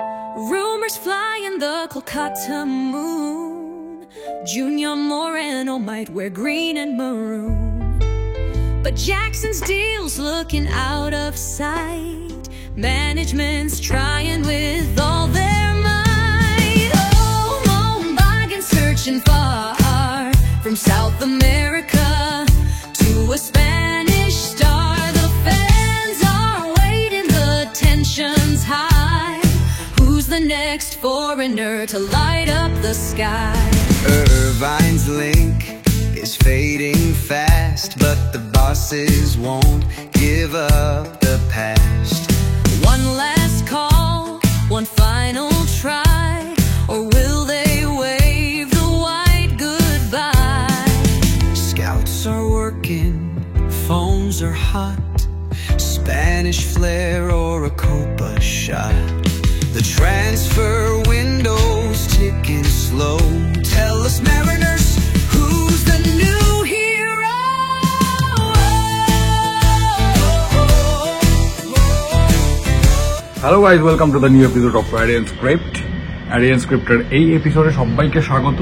Rumors fly in the Kolkata moon. Junior Moreno might wear green and maroon, but Jackson's deal's looking out of sight. Management's trying with all their might. Oh, Mohun Bagan's searching far, from South America to a Spanish star. The fans are waiting, the tension's high. Who's the next foreigner to light up the sky? Irvine's link is fading fast, but the bosses won't give up the past. One last call, one final try, or will they wave the white goodbye? Scouts are working, phones are hot, Spanish flair or a Copa shot. The transfer window's ticking slow. Tell us, Mariners, who's the new hero? Hello guys, welcome to the new episode of Arian Script. Arian Scripter এই এপিসোডে সবাইকে স্বাগত।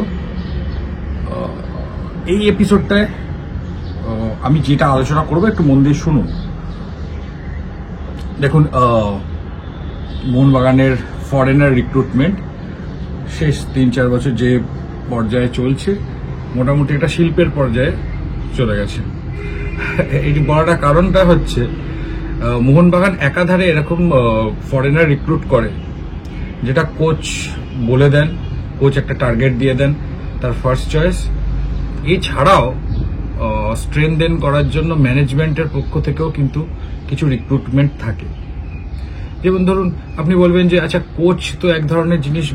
এই এপিসোডটায় আমি যেটা আলোচনা করব একটু মন দিয়ে শুনুন। দেখুন, মোহনবাগানের ফরেনার রিক্রুটমেন্ট শেষ 3-4 বছর যে পর্যায়ে চলছে, মোটামুটি একটা শিল্পের পর্যায়ে চলে গেছে। এটি বলাটা কারণটা হচ্ছে মোহনবাগান একাধারে এরকম ফরেনার রিক্রুট করে যেটা কোচ বলে দেন, কোচ একটা টার্গেট দিয়ে দেন তার ফার্স্ট চয়েস। এছাড়াও স্ট্রেনথেন করার জন্য ম্যানেজমেন্টের পক্ষ থেকেও কিন্তু কিছু রিক্রুটমেন্ট থাকে। যেমন ধরুন, আপনি বলবেন যে আচ্ছা, কোচ তো এক ধরনের জিনিস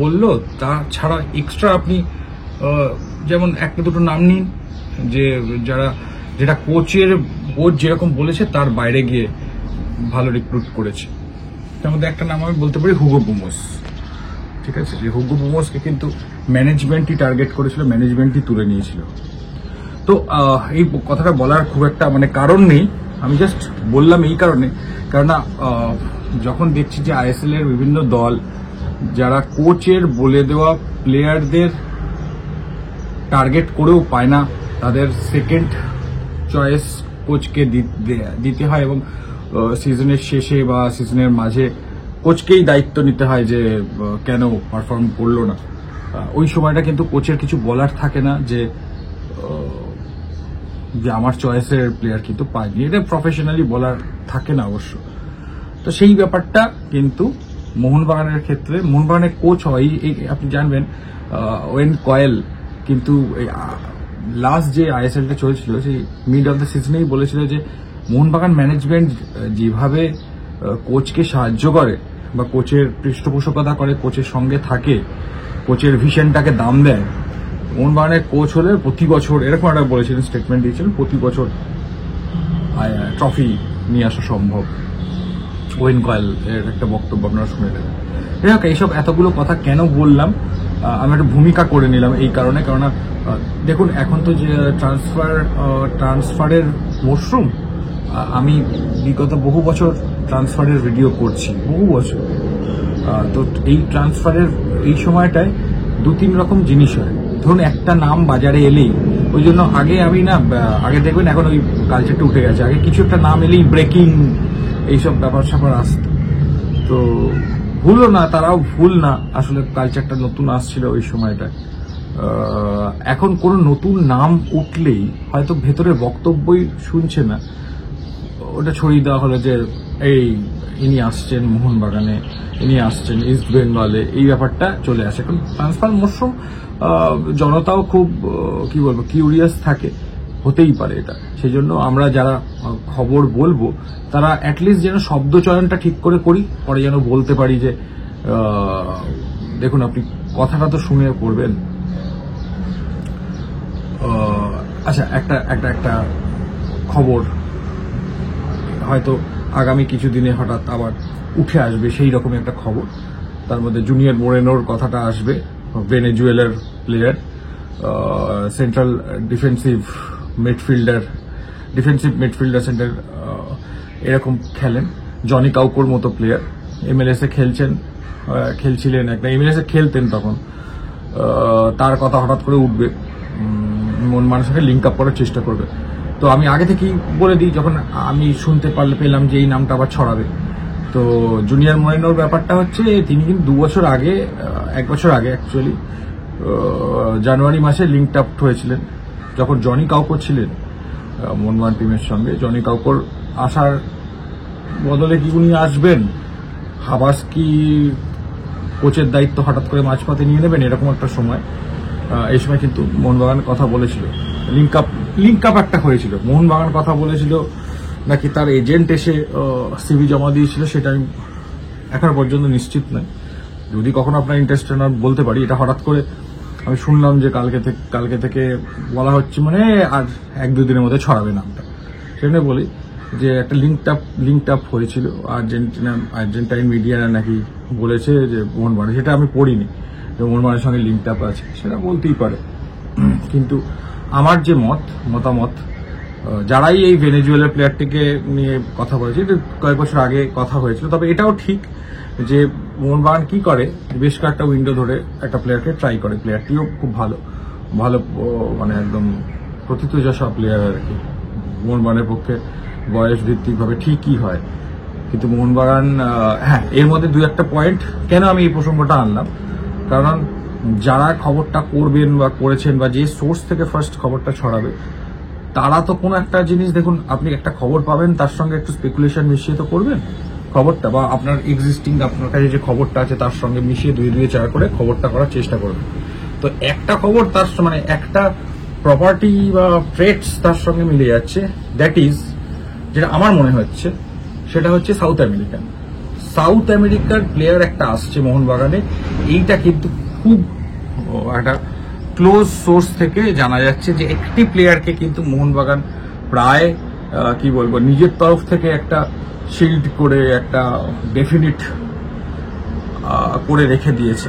বললো, তাছাড়া এক্সট্রা আপনি যেমন একটা দুটো নাম নিন যে যেটা কোচ যেরকম বলেছে তার বাইরে গিয়ে ভালো রিক্রুট করেছে। তার মধ্যে একটা নাম আমি বলতে পারি হুগো বুমোস। ঠিক আছে, যে হুগো বুমোসকে কিন্তু ম্যানেজমেন্টই টার্গেট করেছিল, ম্যানেজমেন্টই তুলে নিয়েছিল। তো এই কথাটা বলার খুব একটা কারণ নেই, আমি জাস্ট বললাম এই কারণে, কারণ যখন দেখছি যে আইএসএল এর বিভিন্ন দল যারা কোচের বলে দেওয়া প্লেয়ারদের টার্গেট করেও পায় না, তাদের সেকেন্ড চয়েস কোচকে দিতে হয় এবং সিজনের শেষে বা সিজনের মাঝে কোচকেই দায়িত্ব নিতে হয় যে কেন পারফর্ম করলো না। ওই সময়টা কিন্তু কোচের কিছু বলার থাকে না যে আমার চয়েসের প্লেয়ার কিন্তু পায়নি, এটা প্রফেশনালি বলার থাকে না অবশ্য। তো সেই ব্যাপারটা কিন্তু মোহনবাগানের ক্ষেত্রে, মোহনবাগানের কোচ হয় আপনি জানবেন ওয়েন কয়েল কিন্তু লাস্ট যে আইএসএলটা চলছিল সেই মিড অফ দ্য সিজনেই বলেছিল যে মোহনবাগান ম্যানেজমেন্ট যেভাবে কোচকে সাহায্য করে বা কোচের পৃষ্ঠপোষকতা করে, কোচের সঙ্গে থাকে, কোচের ভিশনটাকে দাম দেয়, মোহনবাগানের কোচ হলে প্রতি বছর, এরকম একটা বলেছিলেন, স্টেটমেন্ট দিয়েছিলেন, প্রতি বছর ট্রফি নিয়ে আসা সম্ভব। ওয়েন কয়েল এর একটা বক্তব্য আপনারা শুনে নেবেন। এইসব এতগুলো কথা কেন বললাম, আমি একটা ভূমিকা করে নিলাম এই কারণে, কেননা দেখুন এখন তো যে ট্রান্সফারের মরশুম, আমি বিগত বহু বছর ট্রান্সফারের ভিডিও করছি, বহু বছর। তো এই ট্রান্সফারের এই সময়টায় 2-3 রকম জিনিস হয়। ধরুন একটা নাম বাজারে এলেই, ওই জন্য আগে দেখবেন এখন ওই কালচারটা উঠে গেছে, আগে কিছু একটা নাম এলেই ব্রেকিং এইসব ব্যাপার স্যাপার আসত। তো ভুলও না, তারাও ভুল না, আসলে কালচারটা নতুন আসছিল ওই সময়টায়। এখন কোনো নতুন নাম উঠলেই হয়তো ভেতরের বক্তব্যই শুনছে না, ওটা ছড়িয়ে দেওয়া হলো যে ইনি আসছেন মোহনবাগানে, ইনি আসছেন ইস্ট বেঙ্গলে, এই ব্যাপারটা চলে আসে। এখন ট্রান্সফার মরশুম, জনতাও খুব কিউরিয়াস থাকে, হতেই পারে এটা। সেই জন্য আমরা যারা খবর বলবো তারা অ্যাটলিস্ট যেন শব্দ চয়নটা ঠিক করে করি, পরে যেন বলতে পারি যে দেখুন আপনি কথাটা তো শুনে করবেন। আচ্ছা, একটা খবর হয়তো আগামী কিছুদিনে হঠাৎ আবার উঠে আসবে, সেই রকম একটা খবর। তার মধ্যে জুনিয়র মোরেনোর কথাটা আসবে, ভেনেজুয়েলার player, central defensive midfielder centre এরকম খেলেন, জনি কাউকোর মতো প্লেয়ার। MLS এ খেলছিলেন, একটা MLS এ খেলতেন তখন, তার কথা হঠাৎ করে উঠবে, মোহনবাগানের সঙ্গে লিঙ্ক আপ করার চেষ্টা করবে। তো আমি আগে থেকেই বলে দিই, যখন আমি শুনতে পেলাম যে এই নামটা আবার ছড়াবে। তো জুনিয়র মোরেনোর ব্যাপারটা হচ্ছে, তিনি কিন্তু 1 বছর আগে অ্যাকচুয়ালি জানুয়ারি মাসে লিঙ্ক আপ হয়েছিলেন, যখন জনি কাউকো ছিলেন মোহনবাগান টিমের সঙ্গে। জনি কাউকোর আসার বদলে কি উনি আসবেন, হাবাস কি কোচের দায়িত্ব হঠাৎ করে মাঝপথে নিয়ে নেবেন, এরকম একটা সময়, এই সময় কিন্তু মোহনবাগান কথা বলেছিল, লিঙ্ক আপ একটা হয়েছিল, মোহনবাগান কথা বলেছিল নাকি তার এজেন্ট এসে সিভি জমা দিয়েছিল, সেটা আমি এখনো পর্যন্ত নিশ্চিত নয়। যদি কখনো আপনার ইন্টারেস্ট না বলতে পারি, এটা হঠাৎ করে আমি শুনলাম যে কালকে থেকে বলা হচ্ছে, মানে আর 1-2 দিনের মধ্যে ছড়াবে নামটা। সেখানে বলি যে একটা লিঙ্ক আপ হয়েছিল, আর্জেন্টাইন মিডিয়ারা নাকি বলেছে যে মোহনবাগান, সেটা আমি পড়িনি যে মোহনবাগানের সঙ্গে লিঙ্ক আপ আছে, সেটা বলতেই পারে। কিন্তু আমার যে মতামত, যারাই এই ভেনেজুয়েলার প্লেয়ারটিকে নিয়ে কথা বলেছে, কয়েক বছর আগে কথা হয়েছিল, তবে এটাও ঠিক যে মোহনবাগান কি করে, বেশ কয়েকটা উইন্ডো ধরে একটা প্লেয়ারকে ট্রাই করে। প্লেয়ারটিও খুব ভালো মানে একদম প্রতিযশা প্লেয়ার আর কি। মোহনবাগানের পক্ষে বয়স ভিত্তিকভাবে ঠিকই হয়, কিন্তু মোহনবাগান, হ্যাঁ, এর মধ্যে 2-1টা পয়েন্ট। কেন আমি এই প্রসঙ্গটা আনলাম, কারণ যারা খবরটা করবেন বা করেছেন, বা যে সোর্স থেকে ফার্স্ট খবরটা ছড়াবে, তারা তো কোনো একটা জিনিস, দেখুন, আপনি একটা খবর পাবেন, তার সঙ্গে একটু স্পেকুলেশন মিশিয়ে তো করবেন খবরটা, বা আপনার আপনার কাছে যে খবরটা আছে তার সঙ্গে মিশিয়ে 2-4 করে খবরটা করার চেষ্টা করবেন। তো একটা খবর তার মানে একটা প্রপার্টি বা ট্রেডস তার সঙ্গে মিলে যাচ্ছে, দ্যাট ইজ, যেটা আমার মনে হচ্ছে, সেটা হচ্ছে সাউথ আমেরিকার প্লেয়ার একটা আসছে মোহনবাগানে। এইটা কিন্তু খুব একটা ক্লোজ সোর্স থেকে জানা যাচ্ছে যে একটি প্লেয়ারকে কিন্তু মোহনবাগান প্রায় কি বলবো, নিজের তরফ থেকে একটা শিল্ড করে, একটা ডেফিনিট করে রেখে দিয়েছে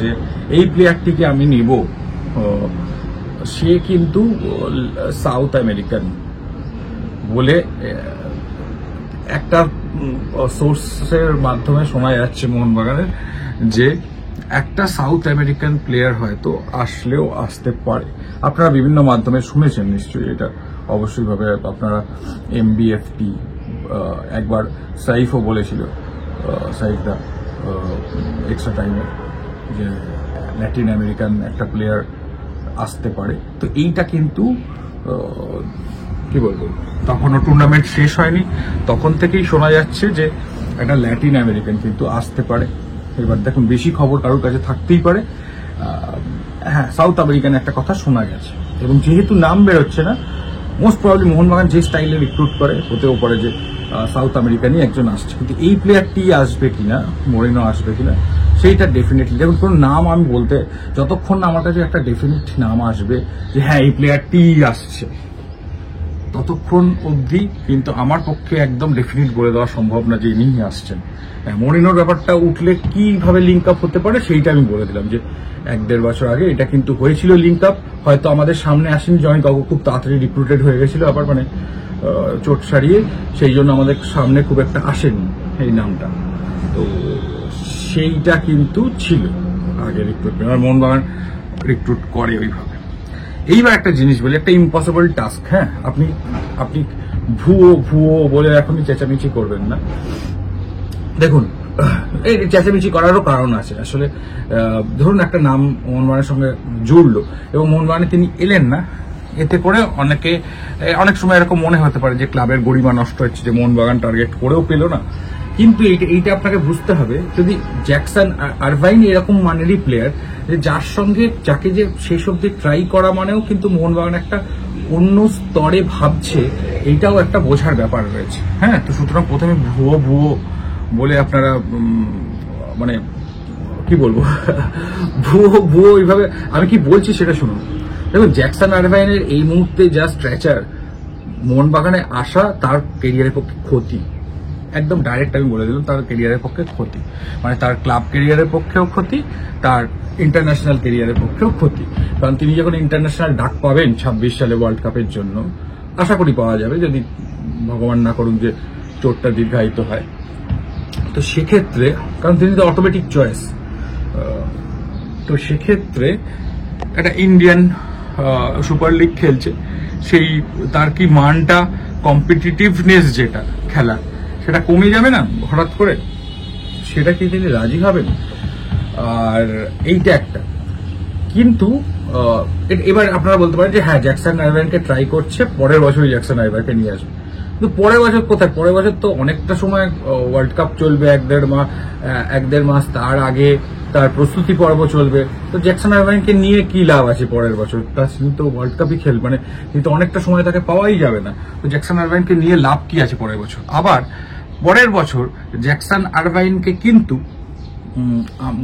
যে এই প্লেয়ারটিকে আমি নিব। সে কিন্তু সাউথ আমেরিকান বলে একটা সোর্সের মাধ্যমে শোনা যাচ্ছে মোহনবাগানের, যে একটা সাউথ আমেরিকান প্লেয়ার হয়তো আসলেও আসতে পারে। আপনারা বিভিন্ন মাধ্যমে শুনেছেন নিশ্চয়ই, এটা অবশ্যই ভাবে আপনারা। MBFT একবার সাইফও বলেছিল, সাইফদা এক্সট্রা টাইমে, যে ল্যাটিন আমেরিকান একটা প্লেয়ার আসতে পারে। তো এইটা কিন্তু কি বলবো, তখনও টুর্নামেন্ট শেষ হয়নি, তখন থেকেই শোনা যাচ্ছে যে একটা ল্যাটিন আমেরিকান কিন্তু আসতে পারে। এবার দেখুন, বেশি খবর কারোর কাছে থাকতেই পারে, হ্যাঁ, সাউথ আমেরিকান একটা কথা শোনা গেছে, এবং যেহেতু নাম বেরোচ্ছে না, মোস্ট প্রবাবলি মোহনবাগান যে স্টাইলে রিক্রুট করে, হতেও পারে যে সাউথ আমেরিকানই একজন আসছে। কিন্তু এই প্লেয়ারটি আসবে কিনা, মোরেনো আসবে কিনা, সেইটা ডেফিনেটলি, দেখুন, কোন নাম আমি বলতে, যতক্ষণ না আমার কাছে একটা ডেফিনিট নাম আসবে যে হ্যাঁ এই প্লেয়ারটি আসছে, ততক্ষণ অবধি কিন্তু আমার পক্ষে একদম ডেফিনিট বলে দেওয়া সম্ভব না যে ইনি আসছেন। মোরিনোর ব্যাপারটা উঠলে কিভাবে লিঙ্ক আপ হতে পারে সেইটা আমি বলে দিলাম, যে 1-1.5 বছর আগে এটা কিন্তু হয়েছিল লিঙ্ক আপ, হয়তো আমাদের সামনে আসেনি, জনি কাউকো খুব তাড়াতাড়ি রিক্রুটেড হয়ে গেছিল আবার, মানে চোট সারিয়ে, সেই জন্য আমাদের সামনে খুব একটা আসেনি এই নামটা। তো সেইটা কিন্তু ছিল আগে রিক্রুটমেন্ট, আর মোহনবাগান রিক্রুট করে ওইভাবে। এইবার একটা জিনিস বলি, একটা ইম্পসিবল টাস্ক, হ্যাঁ, আপনি ভুয়ো বলে এখনই চেঁচামেচি করবেন না। দেখুন, এই চেঁচামেচি করারও কারণ আছে আসলে। ধরুন একটা নাম মোহনবাগানের সঙ্গে জুড়লো এবং মোহনবাগানে তিনি এলেন না, এতে করে অনেক সময় এরকম মনে হতে পারে যে ক্লাবের গরিমা নষ্ট হচ্ছে, যে মোহনবাগান টার্গেট করেও পেল না। কিন্তু এইটা আপনাকে বুঝতে হবে, যদি জ্যাকসন আরভাইন এরকম মানেরই প্লেয়ার, যে যাকে যে শেষ অব্দি ট্রাই করা মানেও কিন্তু মোহনবাগান একটা অন্য স্তরে ভাবছে, এইটাও একটা বোঝার ব্যাপার রয়েছে। হ্যাঁ, তো সুতরাং প্রথমে ভুয়ো বলে আপনারা, মানে কি বলবো, ভুয়ো এইভাবে আমি কি বলছি সেটা শুনুন। দেখুন, জ্যাকসন আরভাইনের এই মুহূর্তে যা স্ট্রেচার, মোহনবাগানে আসা তার কেরিয়ারের পক্ষে ক্ষতি, একদম ডাইরেক্ট আমি বলে দিলাম, তার কেরিয়ারের পক্ষে ক্ষতি, মানে তার ক্লাব কেরিয়ারের পক্ষেও ক্ষতি, তার ইন্টারন্যাশনাল কেরিয়ারের পক্ষেও ক্ষতি। কারণ তিনি যখন ইন্টারন্যাশনাল ডাক পাবেন 26 সালে ওয়ার্ল্ড কাপের জন্য, আশা করি পাওয়া যাবে, যদি ভগবান না করুন যে চোটটা দীর্ঘায়িত হয়। তো তো সেক্ষেত্রে কারণ তিনি তো অটোমেটিক চয়েস, তো সেক্ষেত্রে একটা ইন্ডিয়ান সুপার লিগ খেলছে, সেই তার কি মানটা কম্পিটিটিভনেস যেটা খেলার সেটা কমে যাবে না হঠাৎ করে? সেটা কি তিনি রাজি হবেন? আর এইটা একটা। কিন্তু এবার আপনারা বলতে পারেন যে হ্যাঁ জ্যাকসন আইভারকে ট্রাই করছে, পরের বছরই জ্যাকসন আইভারকে নিয়ে আসবে। কিন্তু পরের বছর কোথায়? পরের বছর তো অনেকটা সময় ওয়ার্ল্ড কাপ চলবে, এক দেড় মাস তার আগে তার প্রস্তুতি পর্ব চলবে। তো জ্যাকসন আইভারকে নিয়ে কি লাভ আছে পরের বছর? তিনি তো ওয়ার্ল্ড কাপই খেলবে, মানে কিন্তু অনেকটা সময় তাকে পাওয়াই যাবে না। তো জ্যাকসন আইভারকে নিয়ে লাভ কি আছে পরের বছর? আবার পরের বছর জ্যাকসন আইভারকে কিন্তু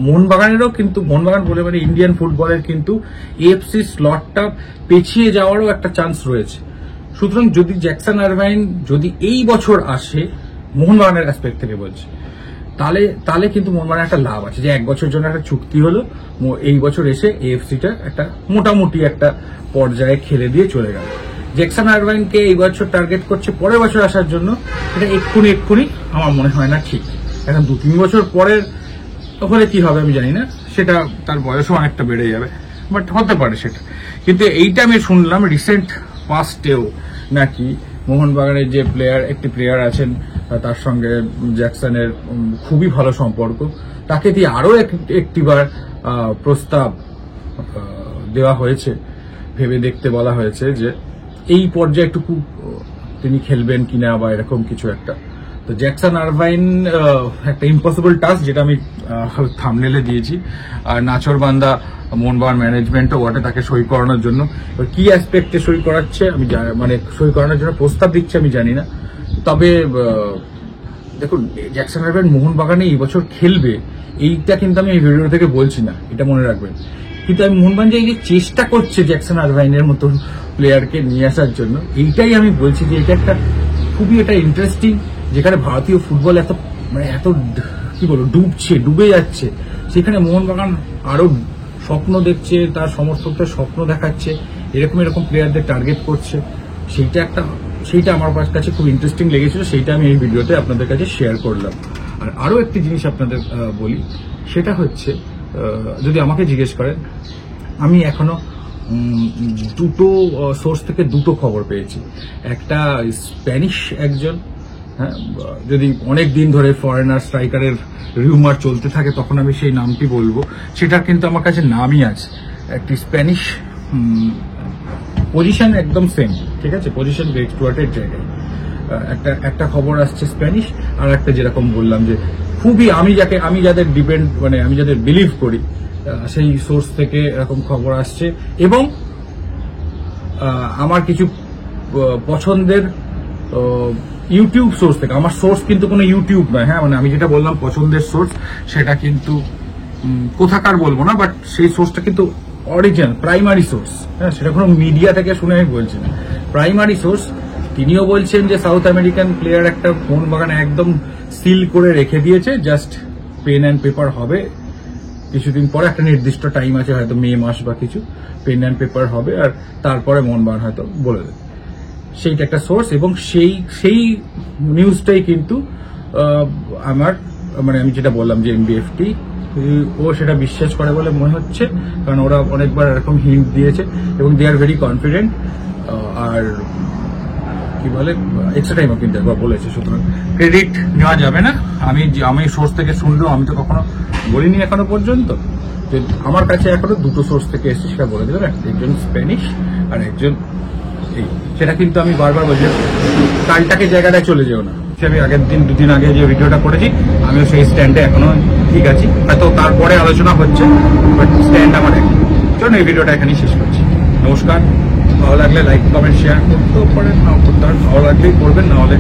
মোহনবাগানেরও কিন্তু মোহনবাগান বলে মানে ইন্ডিয়ান ফুটবলের কিন্তু এএফসি স্লটটা পেছিয়ে যাওয়ারও একটা চান্স রয়েছে। সুতরাং যদি জ্যাকসন আইভার যদি এই বছর আসে, মোহনবাগানের অ্যাসপেক্ট থেকে বলছি, তাহলে কিন্তু মোহনবাগানের একটা লাভ আছে যে এক বছরের জন্য একটা চুক্তি হলো, এই বছর এসে এএফসিটা একটা মোটামুটি একটা পর্যায়ে খেলে দিয়ে চলে গেল। জ্যাকসন আইভারকে এই বছর টার্গেট করছে পরের বছর আসার জন্য, এটা এক্ষুনি আমার মনে হয় না ঠিক। এখন 2-3 বছর পরের হলে কি হবে আমি জানি না, সেটা তার বয়সও অনেকটা বেড়ে যাবে, বাট হতে পারে সেটা। কিন্তু এইটা আমি শুনলাম রিসেন্ট পাস্টেও নাকি মোহনবাগানের যে একটি প্লেয়ার আছেন তার সঙ্গে জ্যাকসনের খুবই ভালো সম্পর্ক, তাকে দিয়ে আরো একটিবার প্রস্তাব দেওয়া হয়েছে, ভেবে দেখতে বলা হয়েছে যে এই পর্যায়েটুকু তিনি খেলবেন কিনা বা এরকম কিছু একটা। তো জ্যাকসন আইভার একটা ইম্পসিবল টাস্ক, যেটা আমি থাম্বনেলে দিয়েছি। আর নাচরবান্দা মোহনবাগান ম্যানেজমেন্টও বটে তাকে সই করানোর জন্য। কি অ্যাসপেক্টে সই করাচ্ছে আমি মানে সই করানোর জন্য প্রস্তাব দিচ্ছে আমি জানি না। তবে দেখুন জ্যাকসন আইভার মোহনবাগানে এই বছর খেলবে এইটা কিন্তু আমি এই ভিডিও থেকে বলছি না, এটা মনে রাখবেন। কিন্তু আমি মোহনবাগান যে এই যে চেষ্টা করছে জ্যাকসন আইভারের মতো প্লেয়ারকে নিয়ে আসার জন্য, এইটাই আমি বলছি যে এটা একটা খুবই এটা ইন্টারেস্টিং, যেখানে ভারতীয় ফুটবল এত মানে এত কি বলবো ডুবে যাচ্ছে, সেখানে মোহনবাগান আরো স্বপ্ন দেখছে, তার সমর্থকদের স্বপ্ন দেখাচ্ছে, এরকম প্লেয়ারদের টার্গেট করছে। সেইটা আমার কাছে খুব ইন্টারেস্টিং লেগেছিল, সেইটা আমি এই ভিডিওতে আপনাদের কাছে শেয়ার করলাম। আর আরো একটি জিনিস আপনাদের বলি, সেটা হচ্ছে যদি আমাকে জিজ্ঞেস করেন, আমি এখনো দুটো সোর্স থেকে দুটো খবর পেয়েছি। একটা স্প্যানিশ একজন, হ্যাঁ, যদি অনেক দিন ধরে ফরেনার স্ট্রাইকারের রিউমার চলতে থাকে তখন আমি সেই নামটি বলবো, সেটার কিন্তু আমার কাছে নামই আছে। একটি স্প্যানিশ পজিশন একদম সেম, ঠিক আছে, পজিশন গ্রেগ স্টুয়ার্টের জায়গায় একটা খবর আসছে স্প্যানিশ, আর একটা যেরকম বললাম যে খুবই আমি যাদের ডিপেন্ড মানে আমি যাদের বিলিভ করি সেই সোর্স থেকে এরকম খবর আসছে। এবং আমার কিছু পছন্দের ইউটিউব সোর্স থেকে, আমার সোর্স কিন্তু কোনো ইউটিউব নয়, হ্যাঁ, মানে আমি যেটা বললাম পছন্দের সোর্স সেটা কিন্তু কোথাকার বলবো না, বাট সেই সোর্সটা কিন্তু অরিজিনাল প্রাইমারি সোর্স, হ্যাঁ, সেটা কোনো মিডিয়া থেকে শুনে আমি বলছি না, প্রাইমারি সোর্স। তিনিও বলছেন যে সাউথ আমেরিকান প্লেয়ার একটা মোহনবাগানে একদম সিল করে রেখে দিয়েছে, জাস্ট পেন অ্যান্ড পেপার হবে কিছুদিন পরে, একটা নির্দিষ্ট টাইম আছে হয়তো মে মাস বা কিছু, পেন অ্যান্ড পেপার হবে আর তারপরে মোহনবাগান হয়তো বলে দেবে। সেইটা একটা সোর্স, এবং সেই নিউজটাই কিন্তু আমার মানে আমি যেটা বললাম যে এমবিএফটি ও সেটা বিশ্বাস করে বলে মনে হচ্ছে, কারণ ওরা অনেকবার এরকম হিন্ট দিয়েছে এবং দে আর ভেরি কনফিডেন্ট। আর কি বলে এক্সট্রা টাইমও কিন্তু একবার বলেছে, সুতরাং ক্রেডিট নেওয়া যাবে না। আমি সোর্স থেকে শুনলেও আমি তো কখনো বলিনি এখনো পর্যন্ত, যে আমার কাছে এখনো দুটো সোর্স থেকে এসেছে, সেটা বলে দিলাম, একজন স্প্যানিশ আর একজন এই, সেটা কিন্তু আমি বারবার বলছি কালটাকে জায়গাটায় চলে যেও না। আমি আগের দিন দুদিন আগে যে ভিডিওটা করেছি আমিও সেই স্ট্যান্ডে এখনো ঠিক আছি, হয়তো তারপরে আলোচনা হচ্ছে, বাট স্ট্যান্ড আমার একই। চলুন এই ভিডিওটা এখানেই শেষ করছি। নমস্কার। ভালো লাগলে লাইক কমেন্ট শেয়ার করতেও পারেন, নাও করতে পারেন, ভালো লাগলেই করবেন, না হলে